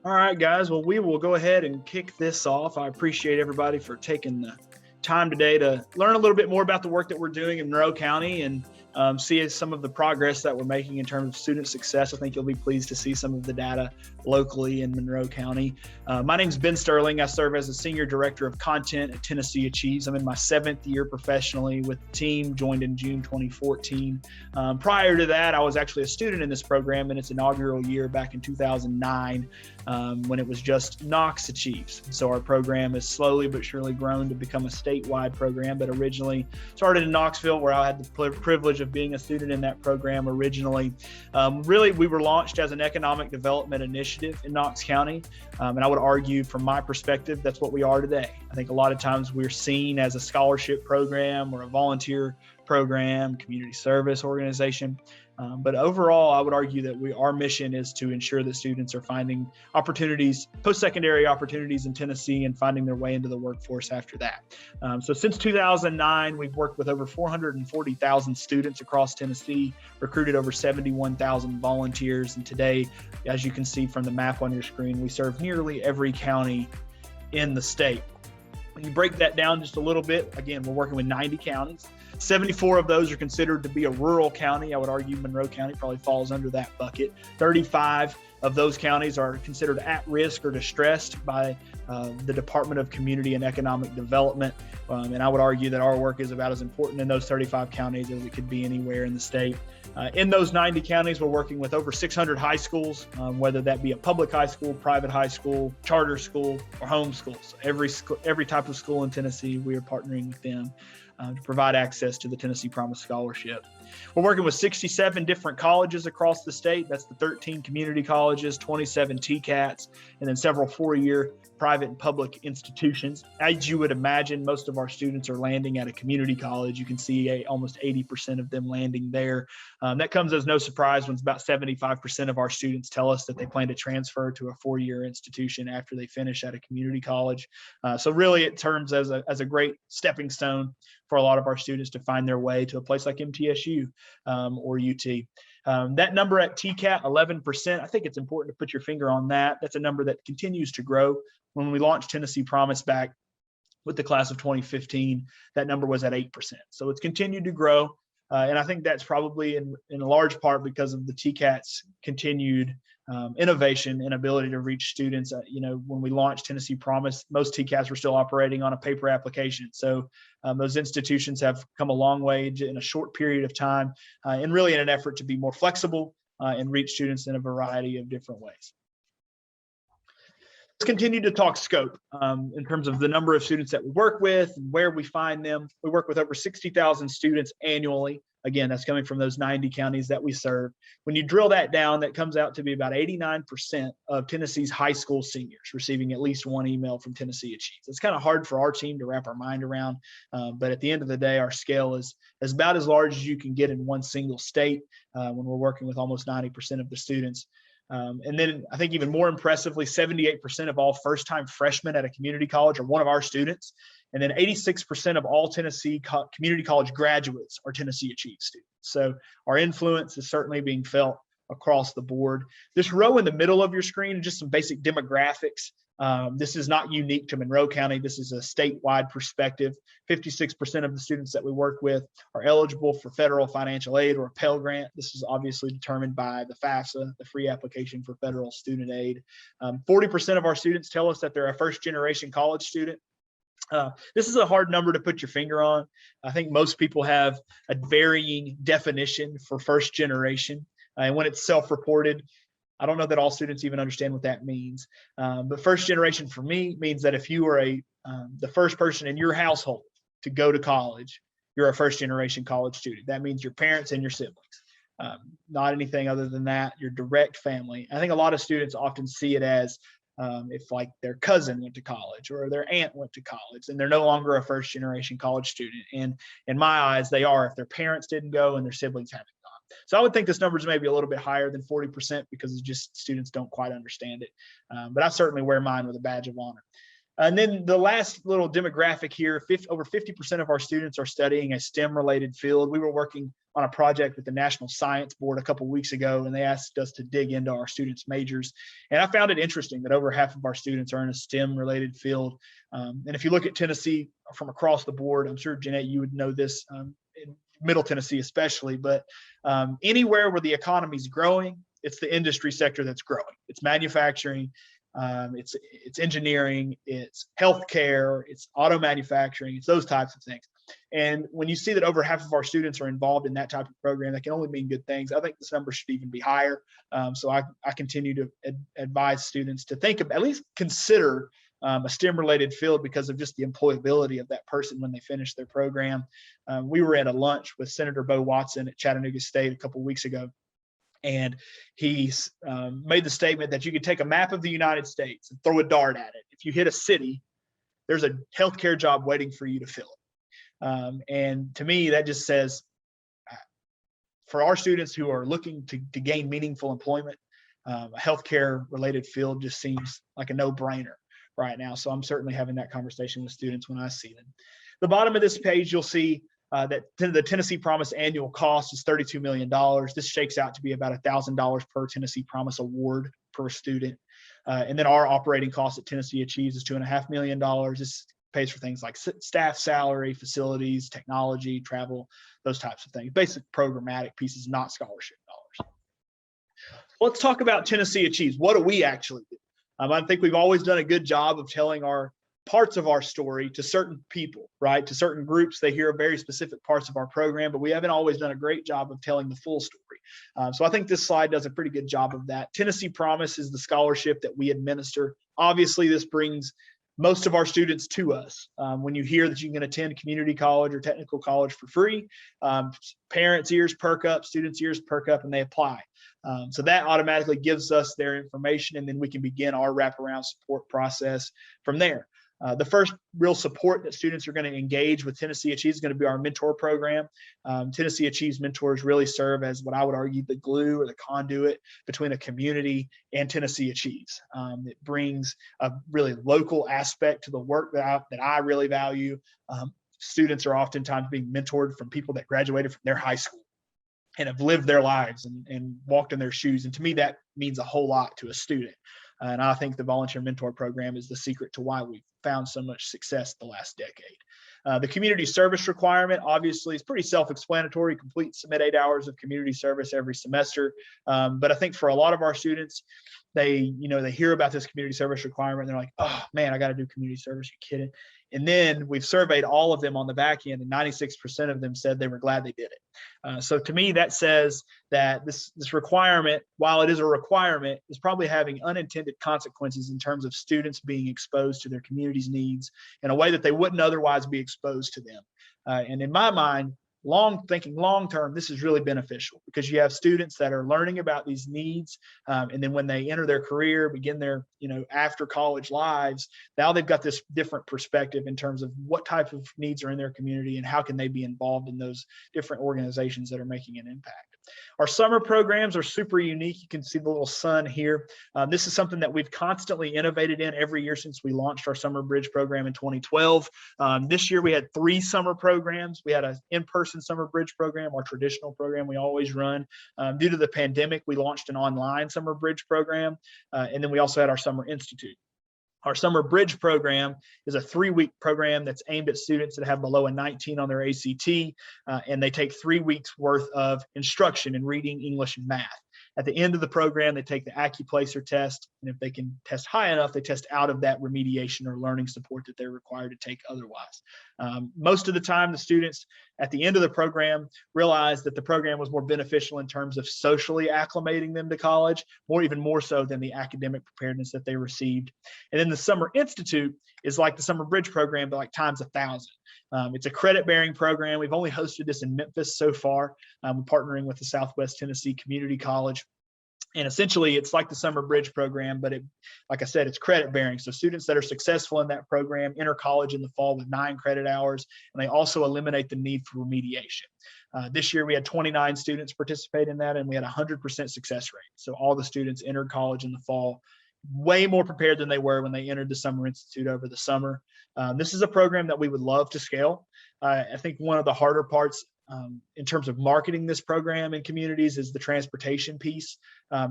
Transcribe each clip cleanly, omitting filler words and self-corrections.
All right, guys. Well, we will go ahead and kick this off. I appreciate everybody for taking the time today to learn a little bit more about the work that we're doing in Monroe County and see some of the progress that we're making in terms of student success. I think you'll be pleased to see some of the data locally in Monroe County. My name is Ben Sterling. I serve as a Senior Director of Content at tnAchieves. I'm in my 7th year professionally with the team, joined in June 2014. Prior to that, I was actually a student in this program in its inaugural year back in 2009 when it was just tnAchieves. So our program has slowly but surely grown to become a statewide program, but originally started in Knoxville, where I had the privilege of being a student in that program originally. Really, we were launched as an economic development initiative in Knox County, and I would argue from my perspective, that's what we are today. I think a lot of times we're seen as a scholarship program or a volunteer program, community service organization. But overall, I would argue that our mission is to ensure that students are finding opportunities, post-secondary opportunities in Tennessee and finding their way into the workforce after that. So since 2009, we've worked with over 440,000 students across Tennessee, recruited over 71,000 volunteers. And today, as you can see from the map on your screen, we serve nearly every county in the state. When you break that down just a little bit, again, we're working with 90 counties. 74 of those are considered to be a rural county. I would argue Monroe County probably falls under that bucket. 35 of those counties are considered at risk or distressed by the Department of Community and Economic Development. And I would argue that our work is about as important in those 35 counties as it could be anywhere in the state. In those 90 counties, we're working with over 600 high schools, whether that be a public high school, private high school, charter school, or home schools. So every type of school in Tennessee, we are partnering with them to provide access to the Tennessee Promise Scholarship. We're working with 67 different colleges across the state. That's the 13 community colleges, 27 TCATs, and then several 4-year private and public institutions. As you would imagine, most of our students are landing at a community college. You can see almost 80% of them landing there. That comes as no surprise when about 75% of our students tell us that they plan to transfer to a 4-year institution after they finish at a community college. So really it serves as a great stepping stone for a lot of our students to find their way to a place like MTSU or UT. That number at TCAT, 11%, I think it's important to put your finger on that. That's a number that continues to grow. When we launched Tennessee Promise back with the class of 2015, that number was at 8%. So it's continued to grow. And I think that's probably in a large part because of the TCAT's continued innovation and ability to reach students. When we launched Tennessee Promise, most TCATs were still operating on a paper application. So those institutions have come a long way in a short period of time, and really in an effort to be more flexible and reach students in a variety of different ways. Let's continue to talk scope in terms of the number of students that we work with and where we find them. We work with over 60,000 students annually. Again, that's coming from those 90 counties that we serve. When you drill that down, that comes out to be about 89% of Tennessee's high school seniors receiving at least one email from tnAchieves. It's kind of hard for our team to wrap our mind around, but at the end of the day, our scale is about as large as you can get in one single state when we're working with almost 90% of the students. And then I think even more impressively, 78% of all first-time freshmen at a community college are one of our students. And then 86% of all Tennessee community college graduates are tnAchieves students. So our influence is certainly being felt across the board. This row in the middle of your screen is just some basic demographics. This is not unique to Monroe County. This is a statewide perspective. 56% of the students that we work with are eligible for federal financial aid or a Pell Grant. This is obviously determined by the FAFSA, the Free Application for Federal Student Aid. 40% of our students tell us that they're a first-generation college student. This is a hard number to put your finger on. I think most people have a varying definition for first generation. And when it's self-reported, I don't know that all students even understand what that means. But first generation for me means that if you are the first person in your household to go to college, you're a first generation college student. That means your parents and your siblings. Not anything other than that, your direct family. I think a lot of students often see it as if like their cousin went to college or their aunt went to college and they're no longer a first generation college student. And in my eyes, they are if their parents didn't go and their siblings haven't gone. So I would think this number is maybe a little bit higher than 40% because it's just students don't quite understand it. But I certainly wear mine with a badge of honor. And then the last little demographic here, over 50% of our students are studying a STEM related field. We were working on a project with the National Science Board a couple of weeks ago, and they asked us to dig into our students' majors. And I found it interesting that over half of our students are in a STEM-related field. And if you look at Tennessee from across the board, I'm sure, Jeanette, you would know this, in Middle Tennessee especially, but anywhere where the economy is growing, it's the industry sector that's growing. It's manufacturing, it's engineering, it's healthcare, it's auto manufacturing, it's those types of things. And when you see that over half of our students are involved in that type of program, that can only mean good things. I think this number should even be higher. So I continue to advise students to think of, at least consider a STEM-related field because of just the employability of that person when they finish their program. We were at a lunch with Senator Bo Watson at Chattanooga State a couple of weeks ago, and he made the statement that you could take a map of the United States and throw a dart at it. If you hit a city, there's a healthcare job waiting for you to fill it. And to me, that just says, for our students who are looking to gain meaningful employment, a healthcare-related field just seems like a no-brainer right now. So I'm certainly having that conversation with students when I see them. The bottom of this page, you'll see that the Tennessee Promise annual cost is $32 million. This shakes out to be about $1,000 per Tennessee Promise award per student. And then our operating cost at Tennessee Achieves is $2.5 million. This pays for things like staff salary, facilities, technology, travel, those types of things, basic programmatic pieces, not scholarship dollars. Let's talk about Tennessee Achieves. What do we actually do? I think we've always done a good job of telling our parts of our story to certain people, right? To certain groups, they hear very specific parts of our program, but we haven't always done a great job of telling the full story. So I think this slide does a pretty good job of that. Tennessee Promise is the scholarship that we administer. Obviously, this brings most of our students to us. When you hear that you can attend community college or technical college for free, parents' ears perk up, students' ears perk up, and they apply. So that automatically gives us their information, and then we can begin our wraparound support process from there. The first real support that students are going to engage with Tennessee Achieves is going to be our mentor program. Tennessee Achieves mentors really serve as what I would argue the glue or the conduit between a community and Tennessee Achieves. It brings a really local aspect to the work that I really value. Students are oftentimes being mentored from people that graduated from their high school and have lived their lives and walked in their shoes. And to me, that means a whole lot to a student. And I think the Volunteer Mentor Program is the secret to why we've found so much success the last decade. The community service requirement, obviously, is pretty self-explanatory. Submit 8 hours of community service every semester. But I think for a lot of our students, they hear about this community service requirement and they're like, oh man, I got to do community service. You kidding? And then we've surveyed all of them on the back end, and 96% of them said they were glad they did it. So to me, that says that this requirement, while it is a requirement, is probably having unintended consequences in terms of students being exposed to their community's needs in a way that they wouldn't otherwise be exposed to them. And in my mind, thinking long term, this is really beneficial because you have students that are learning about these needs, and then when they enter their career, begin their after college lives, now they've got this different perspective in terms of what type of needs are in their community and how can they be involved in those different organizations that are making an impact. Our summer programs are super unique. You can see the little sun here. This is something that we've constantly innovated in every year since we launched our Summer Bridge program in 2012. This year we had 3 summer programs. We had an in-person Summer Bridge program, our traditional program we always run. Due to the pandemic, we launched an online Summer Bridge program, and then we also had our Summer Institute. Our Summer Bridge program is a 3-week program that's aimed at students that have below a 19 on their ACT, and they take 3 weeks worth of instruction in reading, English, and math. At the end of the program, they take the AccuPlacer test, and if they can test high enough, they test out of that remediation or learning support that they're required to take otherwise. Most of the time, the students at the end of the program realized that the program was more beneficial in terms of socially acclimating them to college, even more so than the academic preparedness that they received. And then the Summer Institute is like the Summer Bridge program, but like times 1,000. It's a credit-bearing program. We've only hosted this in Memphis so far. We're partnering with the Southwest Tennessee Community College. And essentially, it's like the Summer Bridge program, but like I said, it's credit-bearing. So students that are successful in that program enter college in the fall with 9 credit hours, and they also eliminate the need for remediation. This year, we had 29 students participate in that, and we had a 100% success rate. So all the students entered college in the fall way more prepared than they were when they entered the Summer Institute over the summer. This is a program that we would love to scale. I think one of the harder parts in terms of marketing this program in communities is the transportation piece.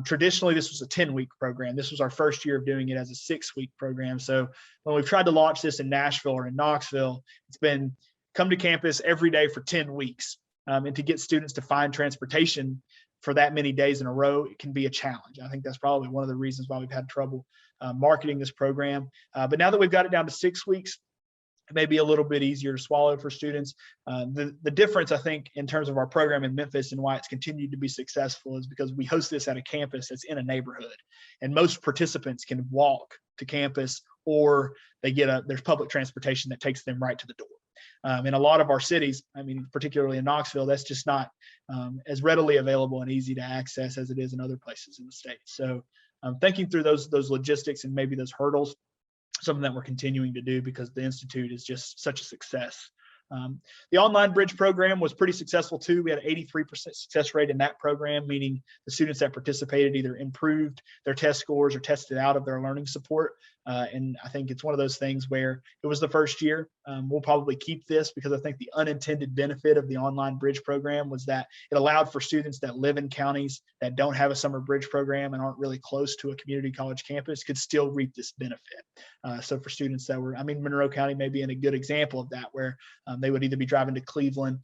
Traditionally, this was a 10-week program. This was our first year of doing it as a 6-week program. So when we've tried to launch this in Nashville or in Knoxville, it's been come to campus every day for 10 weeks. And to get students to find transportation for that many days in a row, it can be a challenge. I think that's probably one of the reasons why we've had trouble marketing this program. But now that we've got it down to 6 weeks, it may be a little bit easier to swallow for students. The difference, I think, in terms of our program in Memphis and why it's continued to be successful is because we host this at a campus that's in a neighborhood, and most participants can walk to campus, or there's public transportation that takes them right to the door. In a lot of our cities, I mean, particularly in Knoxville, that's just not as readily available and easy to access as it is in other places in the state. So thinking through those logistics and maybe those hurdles, something that we're continuing to do because the Institute is just such a success. The online bridge program was pretty successful too. We had an 83% success rate in that program, meaning the students that participated either improved their test scores or tested out of their learning support. And I think it's one of those things where it was the first year. We'll probably keep this because I think the unintended benefit of the online bridge program was that it allowed for students that live in counties that don't have a summer bridge program and aren't really close to a community college campus could still reap this benefit. So for students that Monroe County may be in a good example of that, where they would either be driving to Cleveland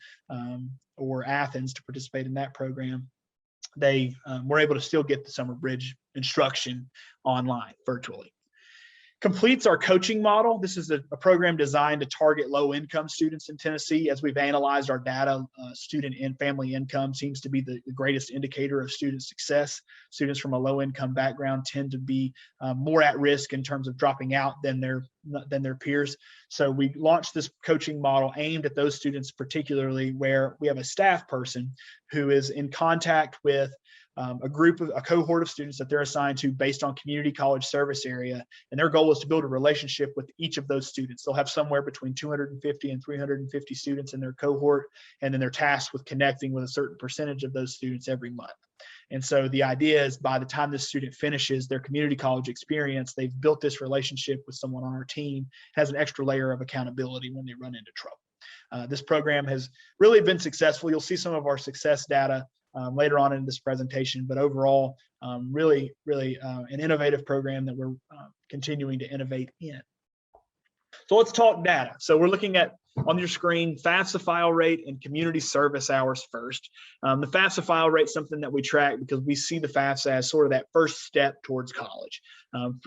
or Athens to participate in that program. They were able to still get the summer bridge instruction online virtually. Completes our coaching model. This is a program designed to target low-income students in Tennessee. As we've analyzed our data, student and family income seems to be the greatest indicator of student success. Students from a low-income background tend to be more at risk in terms of dropping out than their peers. So we launched this coaching model aimed at those students, particularly where we have a staff person who is in contact with a cohort of students that they're assigned to based on community college service area. And their goal is to build a relationship with each of those students. They'll have somewhere between 250 and 350 students in their cohort, and then they're tasked with connecting with a certain percentage of those students every month. And so the idea is by the time this student finishes their community college experience, they've built this relationship with someone on our team, has an extra layer of accountability when they run into trouble. This program has really been successful. You'll see some of our success data later on in this presentation, but overall, really an innovative program that we're continuing to innovate in. So let's talk data. So we're looking at, on your screen, FAFSA file rate and community service hours first. The FAFSA file rate is something that we track because we see the FAFSA as sort of that first step towards college,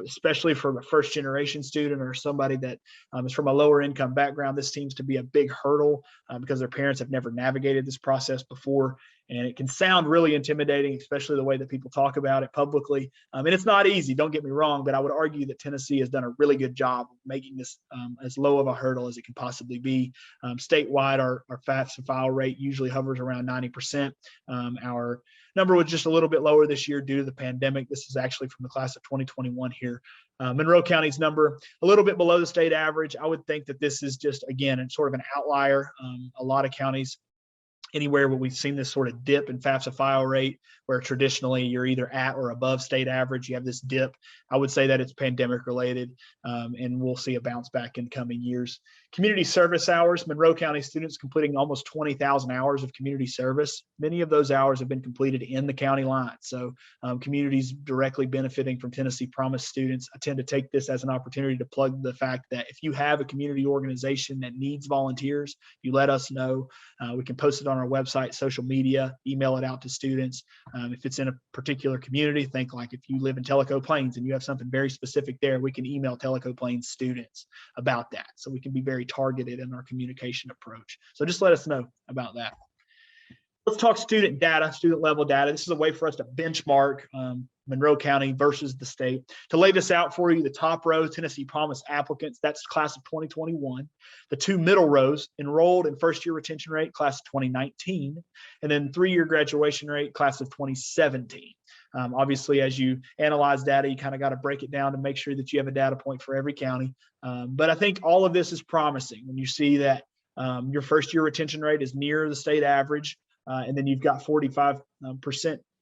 especially for a first generation student or somebody that is from a lower income background. This seems to be a big hurdle because their parents have never navigated this process before. And it can sound really intimidating, especially the way that people talk about it publicly. And it's not easy, don't get me wrong, but I would argue that Tennessee has done a really good job of making this as low of a hurdle as it can possibly be. Statewide, our FAFSA file rate usually hovers around 90%. Our number was just a little bit lower this year due to the pandemic. This is actually from the class of 2021 here. Monroe County's number, a little bit below the state average. I would think that this is just, again, sort of an outlier. A lot of counties, anywhere where we've seen this sort of dip in FAFSA file rate, where traditionally you're either at or above state average, you have this dip. I would say that it's pandemic related, and we'll see a bounce back in coming years. Community service hours, Monroe County students completing almost 20,000 hours of community service. Many of those hours have been completed in the county line. So communities directly benefiting from Tennessee Promise students. I tend to take this as an opportunity to plug the fact that if you have a community organization that needs volunteers, you let us know. We can post it on our website, social media, email it out to students. If it's in a particular community, think like if you live in Tellico Plains and you have something very specific there, we can email Tellico Plains students about that. So we can be very targeted in our communication approach. So just let us know about that. Let's talk student data, student level data. This is a way for us to benchmark Monroe County versus the state. To lay this out for you, the top row, Tennessee Promise applicants, that's class of 2021. The two middle rows, enrolled in first year retention rate, class of 2019. And then 3-year graduation rate, class of 2017. Obviously, as you analyze data, you kind of got to break it down to make sure that you have a data point for every county. But I think all of this is promising when you see that your first year retention rate is near the state average. And then you've got 45%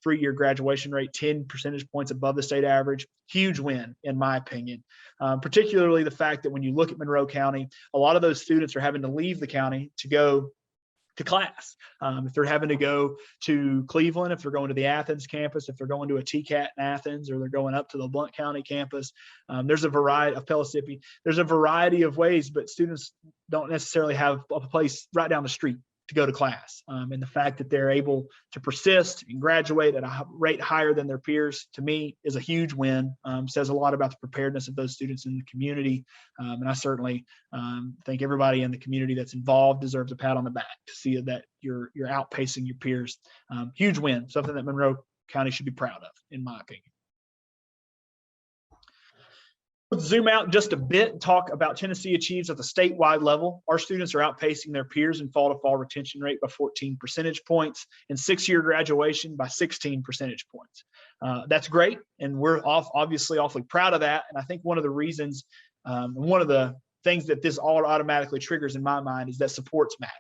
3-year graduation rate, 10 percentage points above the state average. Huge win, in my opinion. Particularly the fact that when you look at Monroe County, a lot of those students are having to leave the county to go to class. If they're having to go to Cleveland, if they're going to the Athens campus, if they're going to a TCAT in Athens, or they're going up to the Blount County campus, there's a variety of Pellissippi. There's a variety of ways, but students don't necessarily have a place right down the street to go to class. And the fact that they're able to persist and graduate at a rate higher than their peers, to me, is a huge win. Says a lot about the preparedness of those students in the community. And I certainly think everybody in the community that's involved deserves a pat on the back to see that you're outpacing your peers. Huge win, something that Monroe County should be proud of, in my opinion. Let's zoom out just a bit and talk about Tennessee Achieves at the statewide level. Our students are outpacing their peers in fall-to-fall retention rate by 14 percentage points and six-year graduation by 16 percentage points. That's great, and we're obviously awfully proud of that. And I think one of the reasons, one of the things that this all automatically triggers in my mind is that supports matter.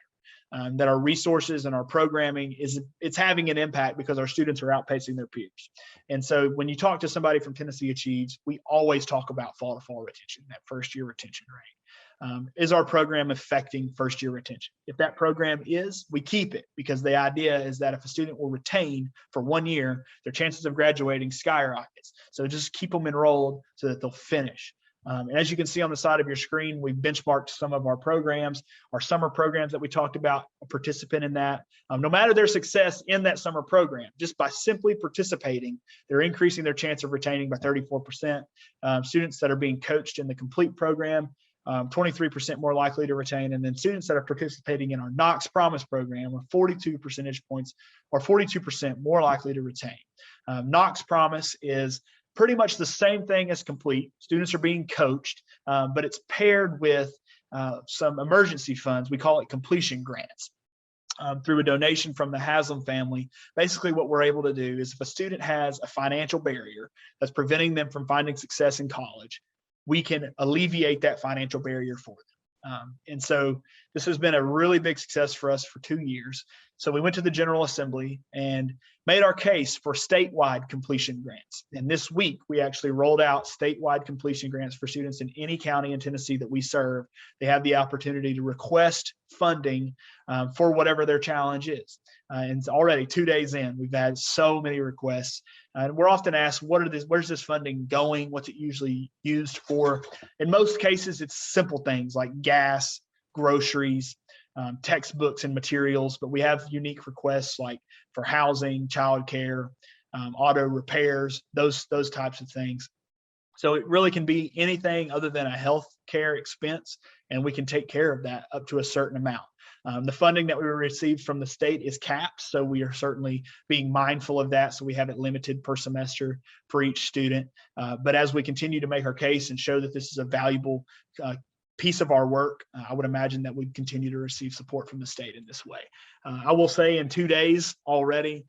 That our resources and our programming it's having an impact because our students are outpacing their peers. And so when you talk to somebody from Tennessee Achieves, we always talk about fall-to-fall retention, that first-year retention rate. Is our program affecting first-year retention? If that program is, we keep it, because the idea is that if a student will retain for 1 year, their chances of graduating skyrockets. So just keep them enrolled so that they'll finish. And as you can see on the side of your screen, we've benchmarked some of our programs, our summer programs that we talked about, a participant in that. No matter their success in that summer program, just by simply participating, they're increasing their chance of retaining by 34%. Students that are being coached in the complete program, 23% more likely to retain. And then students that are participating in our Knox Promise program are 42 percentage points, or 42% more likely to retain. Knox Promise is pretty much the same thing as complete. Students are being coached, but it's paired with some emergency funds. We call it completion grants. Through a donation from the Haslam family. Basically, what we're able to do is if a student has a financial barrier that's preventing them from finding success in college, we can alleviate that financial barrier for them. And so this has been a really big success for us for 2 years. So we went to the General Assembly and made our case for statewide completion grants. And this week, we actually rolled out statewide completion grants for students in any county in Tennessee that we serve. They have the opportunity to request funding for whatever their challenge is. And it's already 2 days in, we've had so many requests. And we're often asked, where's this funding going? What's it usually used for? In most cases, it's simple things like gas, groceries, textbooks and materials, but we have unique requests like for housing, childcare, auto repairs, those types of things. So it really can be anything other than a health care expense, and we can take care of that up to a certain amount. The funding that we received from the state is capped, so we are certainly being mindful of that. So we have it limited per semester for each student. But as we continue to make our case and show that this is a valuable piece of our work, I would imagine that we'd continue to receive support from the state in this way. I will say in 2 days already,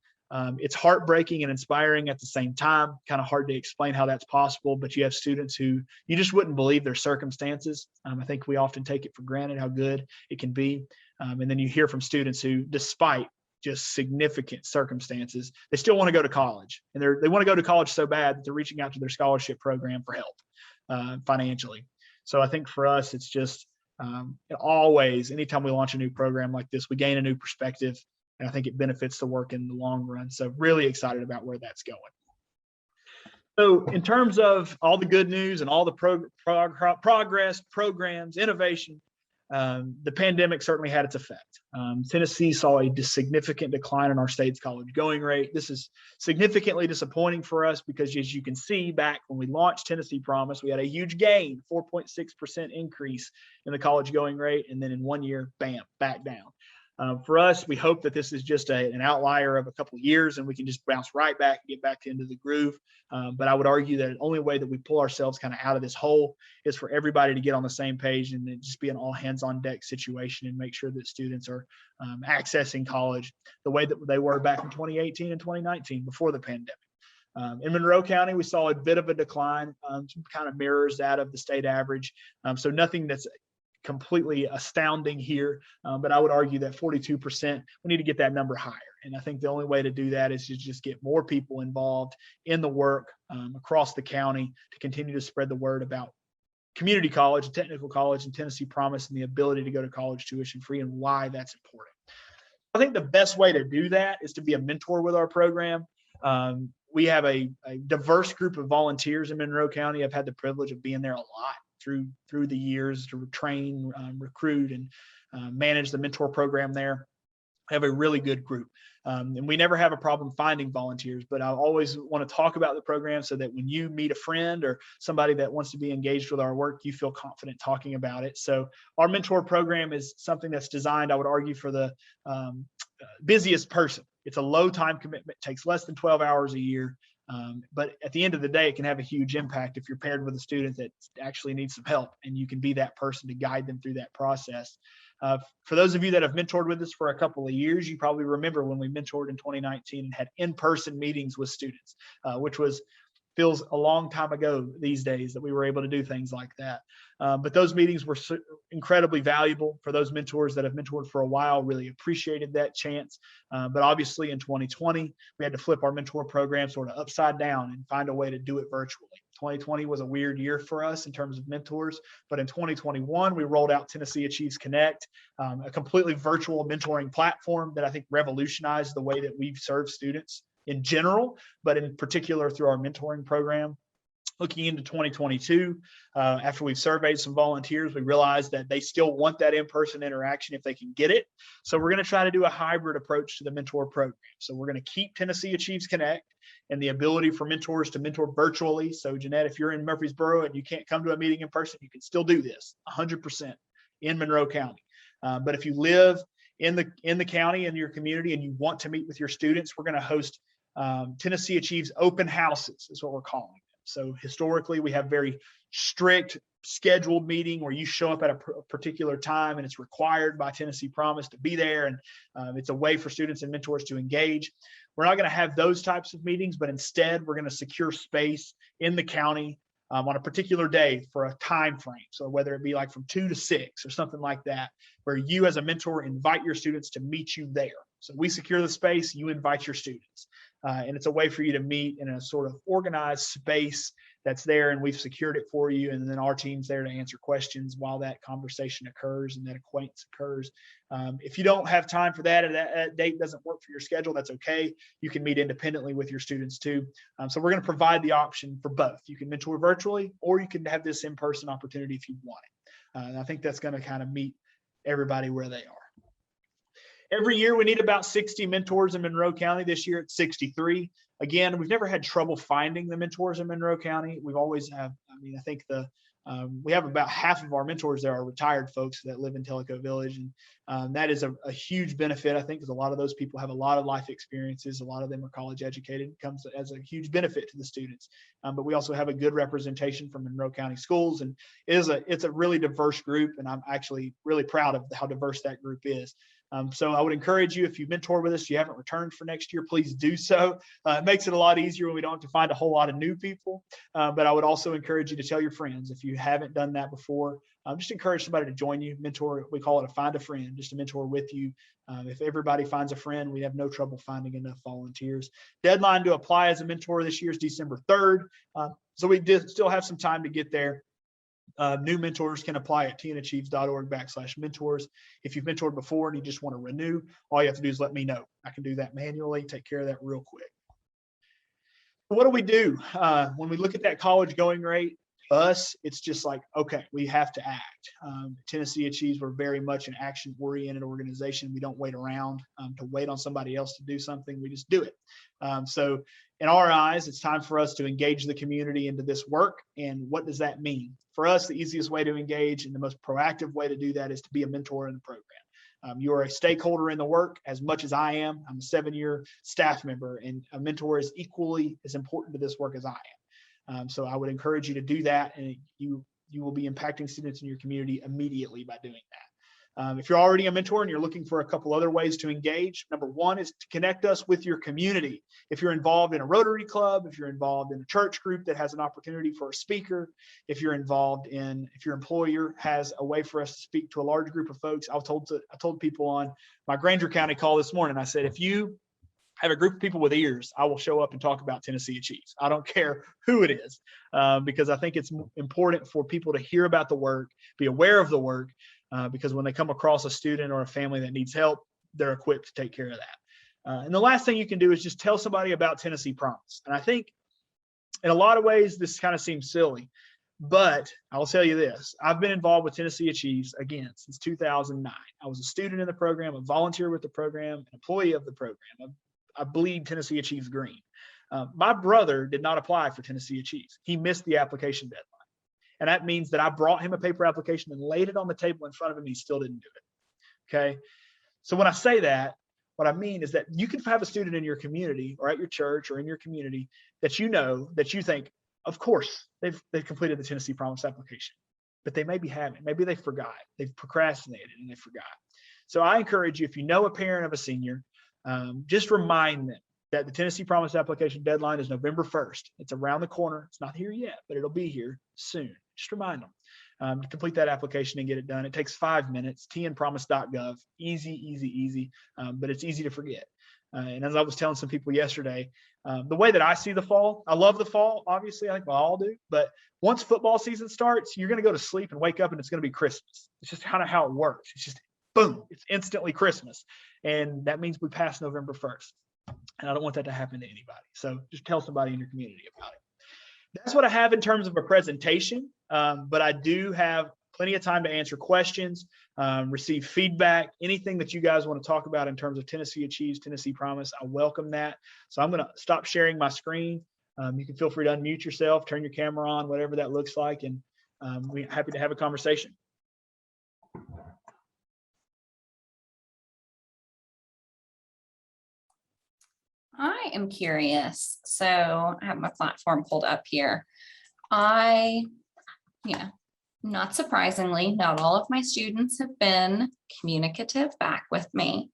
it's heartbreaking and inspiring at the same time. Kind of hard to explain how that's possible, but you have students who you just wouldn't believe their circumstances. I think we often take it for granted how good it can be. And then you hear from students who, despite just significant circumstances, they still want to go to college. And they want to go to college so bad that they're reaching out to their scholarship program for help financially. So I think for us, it's just always, anytime we launch a new program like this, we gain a new perspective, and I think it benefits the work in the long run. So really excited about where that's going. So in terms of all the good news and all the progress, programs, innovation, the pandemic certainly had its effect. Tennessee saw a significant decline in our state's college going rate. This is significantly disappointing for us because, as you can see, back when we launched Tennessee Promise, we had a huge gain, 4.6% increase in the college going rate, and then in 1 year, bam, back down. For us, we hope that this is just an outlier of a couple of years and we can just bounce right back and get back into the groove. But I would argue that the only way that we pull ourselves kind of out of this hole is for everybody to get on the same page and then just be an all hands on deck situation and make sure that students are accessing college the way that they were back in 2018 and 2019 before the pandemic. In Monroe County, we saw a bit of a decline, kind of mirrors that of the state average. So nothing that's completely astounding here, but I would argue that 42%, we need to get that number higher. And I think the only way to do that is to just get more people involved in the work across the county to continue to spread the word about community college, technical college, and Tennessee Promise, and the ability to go to college tuition free and why that's important. I think the best way to do that is to be a mentor with our program. We have a diverse group of volunteers in Monroe County. I've had the privilege of being there a lot through the years to train, recruit, and manage the mentor program there. I have a really good group. And we never have a problem finding volunteers, but I always want to talk about the program so that when you meet a friend or somebody that wants to be engaged with our work, you feel confident talking about it. So our mentor program is something that's designed, I would argue, for the busiest person. It's a low time commitment, takes less than 12 hours a year. But at the end of the day, it can have a huge impact if you're paired with a student that actually needs some help, and you can be that person to guide them through that process. For those of you that have mentored with us for a couple of years, you probably remember when we mentored in 2019 and had in-person meetings with students, which feels a long time ago these days that we were able to do things like that. But those meetings were incredibly valuable for those mentors that have mentored for a while, really appreciated that chance. But obviously in 2020, we had to flip our mentor program sort of upside down and find a way to do it virtually. 2020 was a weird year for us in terms of mentors, but in 2021, we rolled out tnAchieves Connect, a completely virtual mentoring platform that I think revolutionized the way that we serve students in general, but in particular through our mentoring program. Looking into 2022, after we've surveyed some volunteers, we realized that they still want that in-person interaction if they can get it. So we're going to try to do a hybrid approach to the mentor program. So we're going to keep tnAchieves Connect and the ability for mentors to mentor virtually. So Jeanette, if you're in Murfreesboro and you can't come to a meeting in person, you can still do this 100% in Monroe County. But if you live in the county, in your community, and you want to meet with your students, we're going to host tnAchieves open houses is what we're calling them. So historically, we have very strict scheduled meeting where you show up at a particular time, and it's required by Tennessee Promise to be there. And it's a way for students and mentors to engage. We're not going to have those types of meetings, but instead we're going to secure space in the county on a particular day for a time frame. So whether it be like from 2 to 6 or something like that, where you as a mentor invite your students to meet you there. So we secure the space, you invite your students. And it's a way for you to meet in a sort of organized space that's there, and we've secured it for you. And then our team's there to answer questions while that conversation occurs and that acquaintance occurs. If you don't have time for that, and that date doesn't work for your schedule, that's okay. You can meet independently with your students too. So we're going to provide the option for both. You can mentor virtually, or you can have this in-person opportunity if you want it. And I think that's going to kind of meet everybody where they are. Every year we need about 60 mentors in Monroe County. This year it's 63. Again, we've never had trouble finding the mentors in Monroe County. We've always have, I think we have about half of our mentors there are retired folks that live in Tellico Village. And that is a huge benefit, I think, because a lot of those people have a lot of life experiences. A lot of them are college educated. It comes as a huge benefit to the students. But we also have a good representation from Monroe County schools. And it's a really diverse group. And I'm actually really proud of how diverse that group is. So I would encourage you, if you mentor with us, you haven't returned for next year, please do so. It makes it a lot easier when we don't have to find a whole lot of new people. But I would also encourage you to tell your friends if you haven't done that before. Just encourage somebody to join you. Mentor, we call it a find a friend, just to mentor with you. If everybody finds a friend, we have no trouble finding enough volunteers. Deadline to apply as a mentor this year is December 3rd. So we still have some time to get there. New mentors can apply at tnachieves.org/mentors. If you've mentored before and you just want to renew, all you have to do is let me know. I can do that manually, take care of that real quick. What do we do? When we look at that college going rate, us, it's just like, okay, we have to act. tnAchieves, we're very much an action-oriented organization. We don't wait around to wait on somebody else to do something. We just do it. So in our eyes, it's time for us to engage the community into this work. And what does that mean? For us, the easiest way to engage and the most proactive way to do that is to be a mentor in the program. You are a stakeholder in the work as much as I am. I'm a 7-year staff member, and a mentor is equally as important to this work as I am. So I would encourage you to do that, and you will be impacting students in your community immediately by doing that. If you're already a mentor and you're looking for a couple other ways to engage, number one is to connect us with your community. If you're involved in a Rotary Club, if you're involved in a church group that has an opportunity for a speaker, if your employer has a way for us to speak to a large group of folks. I told people on my Granger County call this morning, I said, if you have a group of people with ears, I will show up and talk about tnAchieves. I don't care who it is, because I think it's important for people to hear about the work, be aware of the work, because when they come across a student or a family that needs help, they're equipped to take care of that. And the last thing you can do is just tell somebody about Tennessee Promise. And I think in a lot of ways, this kind of seems silly, but I'll tell you this. I've been involved with tnAchieves, again, since 2009. I was a student in the program, a volunteer with the program, an employee of the program. I bleed tnAchieves green. My brother did not apply for tnAchieves. He missed the application deadline. And that means that I brought him a paper application and laid it on the table in front of him. And he still didn't do it. Okay. So when I say that, what I mean is that you can have a student in your community or at your church or in your community that you know, that you think, of course, they've completed the Tennessee Promise application, but they maybe haven't. Maybe they forgot. They've procrastinated and they forgot. So I encourage you, if you know a parent of a senior, just remind them that the Tennessee Promise application deadline is November 1st. It's around the corner. It's not here yet, but it'll be here soon. Just remind them to complete that application and get it done. It takes 5 minutes, tnpromise.gov. Easy, but it's easy to forget. And as I was telling some people yesterday, the way that I see the fall, I love the fall, obviously, I think we all do, but once football season starts, you're going to go to sleep and wake up and it's going to be Christmas. It's just kind of how it works. It's just boom, it's instantly Christmas. And that means we pass November 1st. And I don't want that to happen to anybody. So just tell somebody in your community about it. That's what I have in terms of a presentation, but I do have plenty of time to answer questions, receive feedback, anything that you guys want to talk about in terms of tnAchieves, Tennessee Promise. I welcome that. So I'm going to stop sharing my screen. You can feel free to unmute yourself, turn your camera on, whatever that looks like, and we're happy to have a conversation. I am curious. So I have my platform pulled up here. Not surprisingly, not all of my students have been communicative back with me.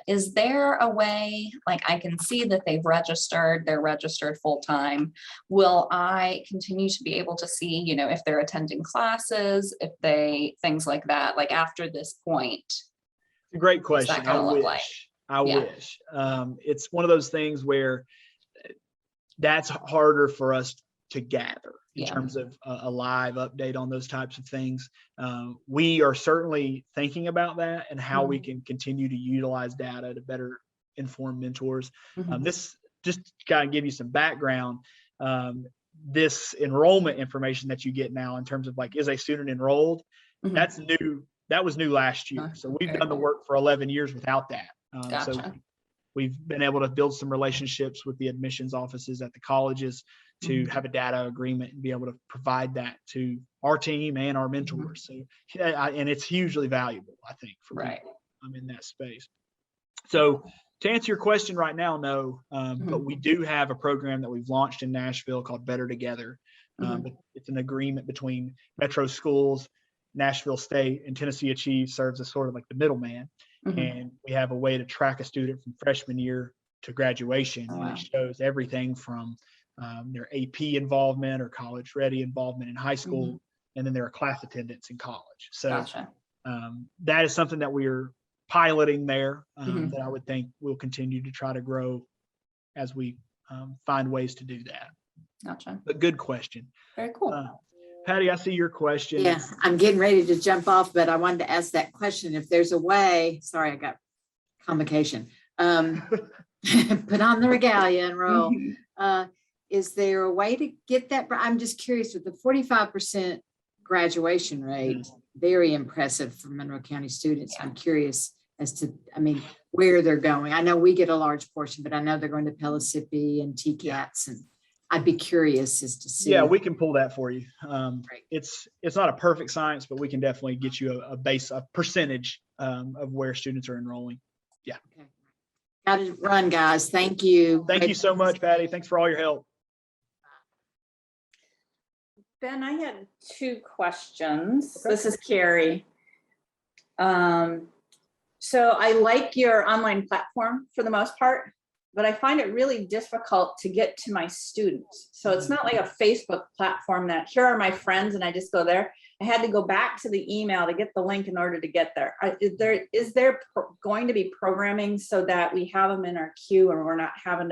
Is there a way, like I can see that they're registered full-time. Will I continue to be able to see, if they're attending classes, things like that, like after this point? It's a great question. I wish. It's one of those things where that's harder for us to gather in terms of a live update on those types of things. We are certainly thinking about that and how we can continue to utilize data to better inform mentors. This just kind of give you some background. This enrollment information that you get now in terms of like, is a student enrolled? That's new. That was new last year. So we've done the work for 11 years without that. Gotcha. So we've been able to build some relationships with the admissions offices at the colleges to have a data agreement and be able to provide that to our team and our mentors. So, and it's hugely valuable, I think, for people in that space. So to answer your question right now, no, but we do have a program that we've launched in Nashville called Better Together. It's an agreement between Metro Schools, Nashville State, and tnAchieves serves as sort of like the middleman. And we have a way to track a student from freshman year to graduation. And it shows everything from their AP involvement or college ready involvement in high school, and then their class attendance in college. So that is something that we're piloting there that I would think we'll continue to try to grow as we find ways to do that. Gotcha. But good question. Very cool. Patty, I see your question. Yeah, I'm getting ready to jump off, but I wanted to ask that question. If there's a way, sorry, I got convocation. Put on the regalia and roll. Is there a way to get that? I'm just curious, with the 45% graduation rate, very impressive for Monroe County students. I'm curious as to, where they're going. I know we get a large portion, but I know they're going to Pellissippi and TCATs, and I'd be curious as to see. Yeah, we can pull that for you. It's not a perfect science, but we can definitely get you a percentage of where students are enrolling. Yeah. Okay. Got to run, guys. Thank you. Thank you so much, Patty. Thanks for all your help. Ben, I had 2 questions. Okay. This is Carrie. So I like your online platform for the most part, but I find it really difficult to get to my students. So it's not like a Facebook platform that here are my friends and I just go there. I had to go back to the email to get the link in order to get there. Is there going to be programming so that we have them in our queue and we're not having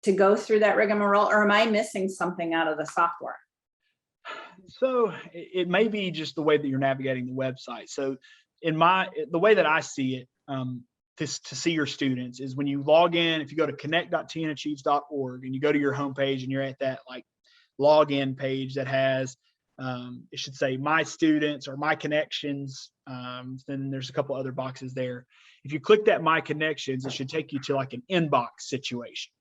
to go through that rigmarole, or am I missing something out of the software? So it may be just the way that you're navigating the website. So the way that I see it, to see your students is when you log in. If you go to connect.tnAchieves.org and you go to your homepage and you're at that like login page that has it should say my students or my connections. Then there's a couple other boxes there. If you click that my connections, it should take you to like an inbox situation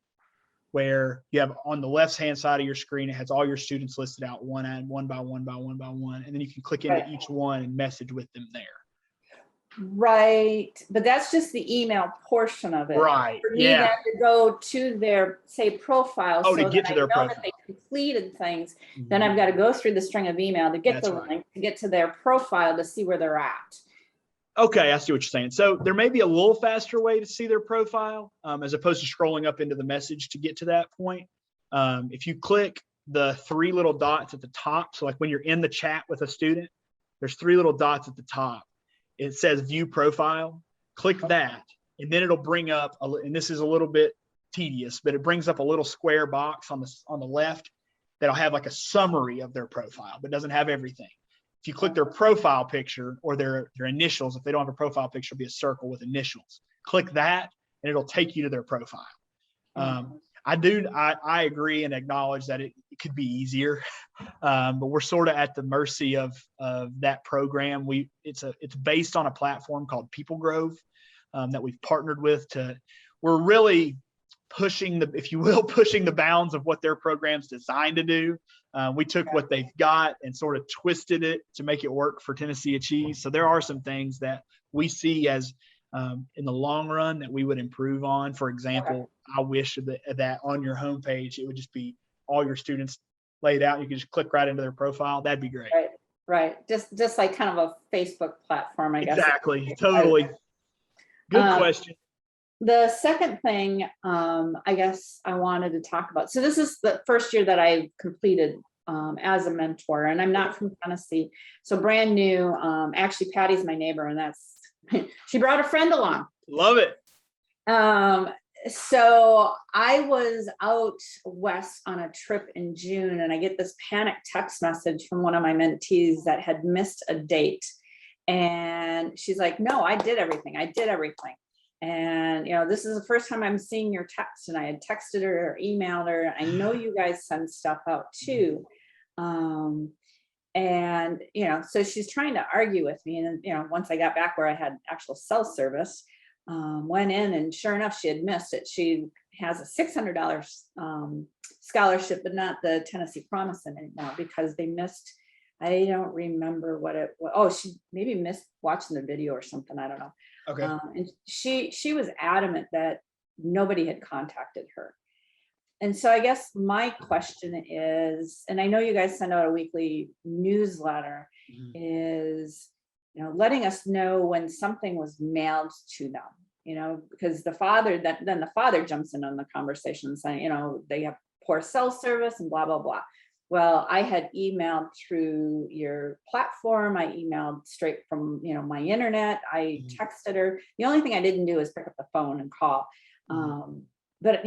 where you have on the left hand side of your screen, it has all your students listed out one by one, and then you can click into each one and message with them there. Right, but that's just the email portion of it. Right. For me, then to go to their, say, profile, Oh, to so get that to I their know profile. that they completed things, then I've got to go through the string of email to get That's the right. link, to get to their profile to see where they're at. Okay, I see what you're saying. So there may be a little faster way to see their profile as opposed to scrolling up into the message to get to that point. If you click the 3 little dots at the top, so like when you're in the chat with a student, there's 3 little dots at the top. It says view profile. Click that, and then it'll bring up, and this is a little bit tedious, but it brings up a little square box on the left that'll have like a summary of their profile, but doesn't have everything. If you click their profile picture or their initials, if they don't have a profile picture, it'll be a circle with initials. Click that, and it'll take you to their profile. I agree and acknowledge that it could be easier, but we're sort of at the mercy of that program. It's based on a platform called People Grove that we've partnered with. We're really pushing pushing the bounds of what their program's designed to do. We took what they've got and sort of twisted it to make it work for tnAchieves. So there are some things that we see as in the long run that we would improve on. For example, I wish that on your homepage, it would just be all your students laid out. You could just click right into their profile. That'd be great. Right. Just like kind of a Facebook platform, I guess. Exactly. Totally. Good question. The second thing, I guess I wanted to talk about. So this is the first year that I completed as a mentor, and I'm not from Tennessee, so brand new. Actually, Patty's my neighbor, and she brought a friend along. Love it. So I was out west on a trip in June, and I get this panic text message from one of my mentees that had missed a date. And she's like, no, I did everything. And, this is the first time I'm seeing your text. And I had texted her or emailed her. I know you guys send stuff out too. And, so she's trying to argue with me. And, once I got back where I had actual cell service, went in, and sure enough, she had missed it. She has a $600 scholarship, but not the Tennessee Promising anymore because they missed. I don't remember what it was. Oh, she maybe missed watching the video or something. I don't know. Okay. And she was adamant that nobody had contacted her. And so I guess my question is, and I know you guys send out a weekly newsletter, is letting us know when something was mailed to them, because the father jumps in on the conversation saying, they have poor cell service and blah, blah, blah. Well, I had emailed through your platform. I emailed straight from, my internet. I texted her. The only thing I didn't do is pick up the phone and call. But,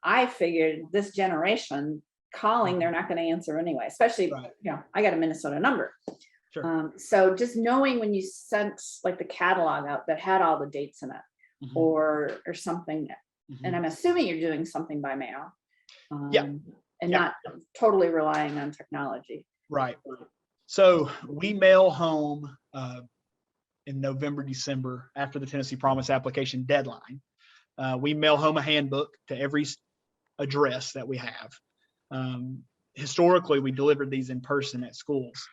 I figured this generation calling, they're not going to answer anyway, especially, I got a Minnesota number. Sure. So just knowing when you sent like the catalog out that had all the dates in it or something, and I'm assuming you're doing something by mail. And not totally relying on technology. Right. So we mail home in November, December, after the Tennessee Promise application deadline. We mail home a handbook to every address that we have. Historically, we delivered these in person at schools,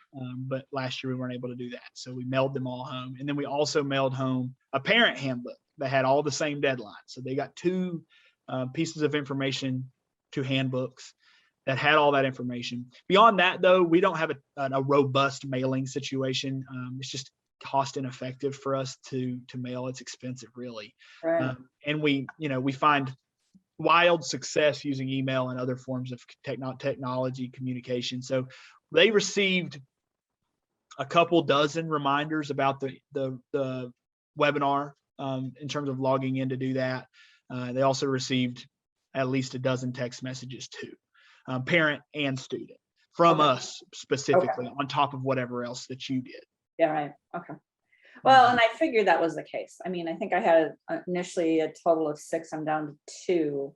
but last year we weren't able to do that. So we mailed them all home. And then we also mailed home a parent handbook that had all the same deadlines. So they got 2 pieces of information, 2 handbooks that had all that information. Beyond that, though, we don't have a robust mailing situation. It's just cost ineffective for us to mail. It's expensive, really. Right. And we find wild success using email and other forms of technology communication. So they received a couple dozen reminders about the webinar in terms of logging in to do that. They also received at least a dozen text messages too, parent and student, from us specifically, on top of whatever else that you did. Yeah, right. Okay. Well, and I figured that was the case. I mean, I think I had initially a total of 6, I'm down to 2.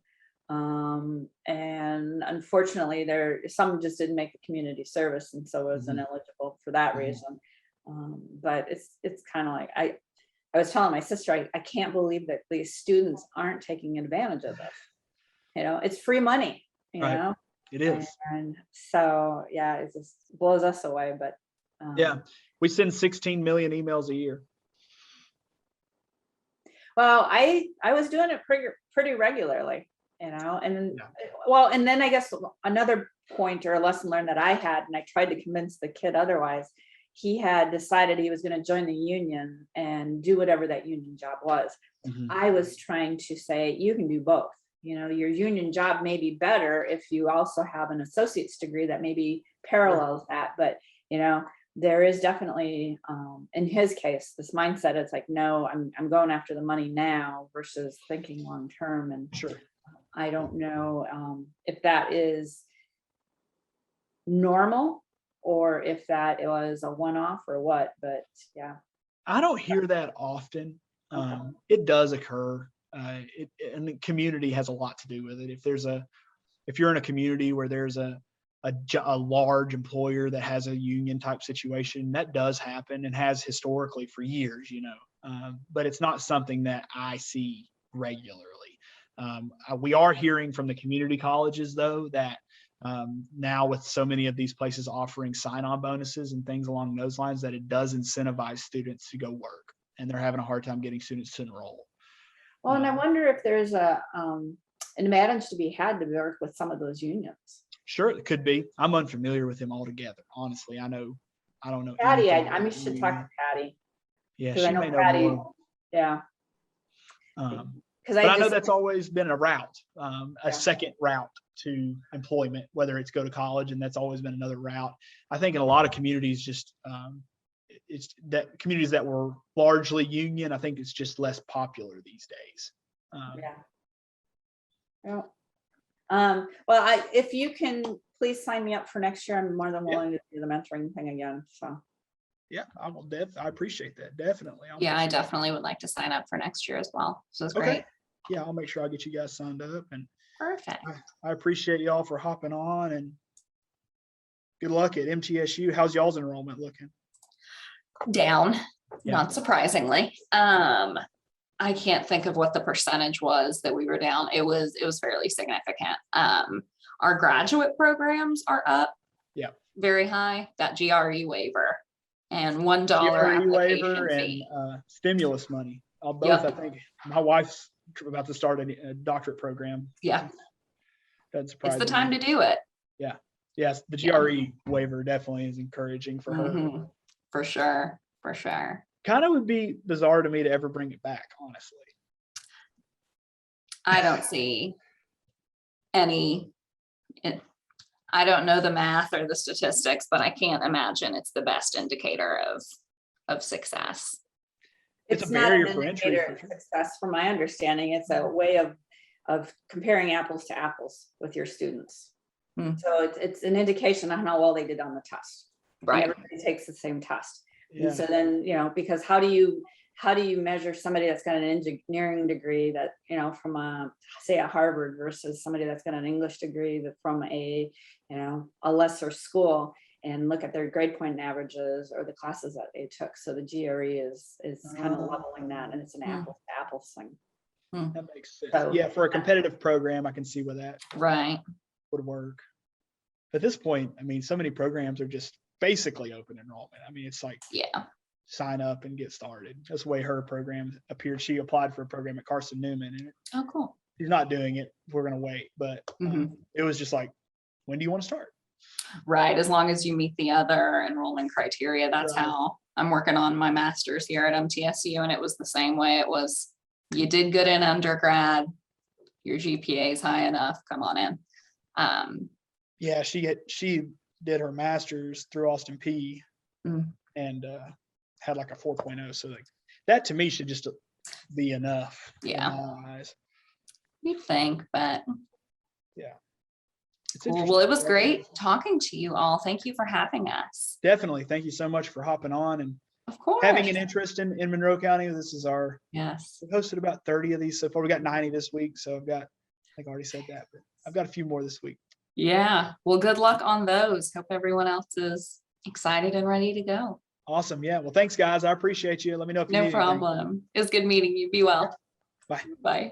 And unfortunately some just didn't make the community service and so was ineligible for that reason. But it's kind of like, I was telling my sister, I can't believe that these students aren't taking advantage of this. It's free money, Right. It is. and so, yeah, it just blows us away, but. Yeah. We send 16 million emails a year. Well, I was doing it pretty regularly, and well, and then I guess another point or a lesson learned that I had, and I tried to convince the kid otherwise, he had decided he was going to join the union and do whatever that union job was. I was trying to say, you can do both. Your union job may be better if you also have an associate's degree that maybe parallels that, but there is definitely, in his case, this mindset. It's like, no, I'm going after the money now versus thinking long term. And Sure. I don't know if that is normal or if that was a one-off or what, but yeah. I don't hear that often. It does occur. And the community has a lot to do with it. If you're in a community where there's a large employer that has a union type situation, that does happen and has historically for years, but it's not something that I see regularly. We are hearing from the community colleges though, that now with so many of these places offering sign-on bonuses and things along those lines, that it does incentivize students to go work, and they're having a hard time getting students to enroll. Well, and I wonder if there's an advantage to be had to work with some of those unions. Sure, it could be. I'm unfamiliar with him altogether. Honestly, I don't know. Patty, I should talk to Patty. Yeah, She may know Patty. more. Yeah. But I know that's always been a route, a second route to employment, whether it's go to college, and that's always been another route. I think in a lot of communities, just it's that communities that were largely union, I think it's just less popular these days. Yeah. Well, if you can please sign me up for next year, I'm more than willing to do the mentoring thing again. So. Yeah, I will. I appreciate that. Definitely. I definitely would like to sign up for next year as well. So it's great. Yeah, I'll make sure I get you guys signed up, and Perfect. I appreciate y'all for hopping on, and good luck at MTSU. How's y'all's enrollment looking? Down, not surprisingly. I can't think of what the percentage was that we were down. It was fairly significant. Our graduate programs are up. Yeah. Very high. That GRE waiver and $1 application waiver fee. And stimulus money. Both, I think. My wife's about to start a doctorate program. Yeah. That's surprising. It's the time to do it. Yeah. Yes, the GRE waiver definitely is encouraging for her. For sure. For sure. Kind of would be bizarre to me to ever bring it back, honestly. I don't see any. I don't know the math or the statistics, but I can't imagine it's the best indicator of success. It's a not barrier an for entry. indicator of success, from my understanding. It's a way of comparing apples to apples with your students. So it's an indication on how well they did on the test. Right. And everybody takes the same test. Yeah. And so then, because how do you measure somebody that's got an engineering degree that, from say a Harvard versus somebody that's got an English degree that from a lesser school, and look at their grade point averages or the classes that they took. So the GRE is kind of leveling that, and it's an apples to apples thing. That makes sense. So, yeah, for a competitive program, I can see where that would work. But at this point, I mean, so many programs are just basically open enrollment. I mean, it's like sign up and get started. That's the way her program appeared. She applied for a program at Carson Newman, and cool. She's not doing it. We're gonna wait, but it was just like, when do you want to start? Right, as long as you meet the other enrollment criteria. That's how I'm working on my master's here at MTSU, and it was the same way. It was, you did good in undergrad, your GPA is high enough, come on in. Yeah, she did her master's through Austin P and had like a 4.0. So like that to me should just be enough. Yeah. In my eyes. You'd think, but yeah. Cool. Well, it was great talking to you all. Thank you for having us. Definitely. Thank you so much for hopping on, and Of course. having an interest in Monroe County. This is our, Yes. we've hosted about 30 of these so far. We got 90 this week. So I've got, I think I already said that, but I've got a few more this week. Yeah. Well, good luck on those. Hope everyone else is excited and ready to go. Awesome. Yeah. Well, thanks guys. I appreciate you. Let me know if you No need anything. problem. It was good meeting you. Be well. Bye. Bye.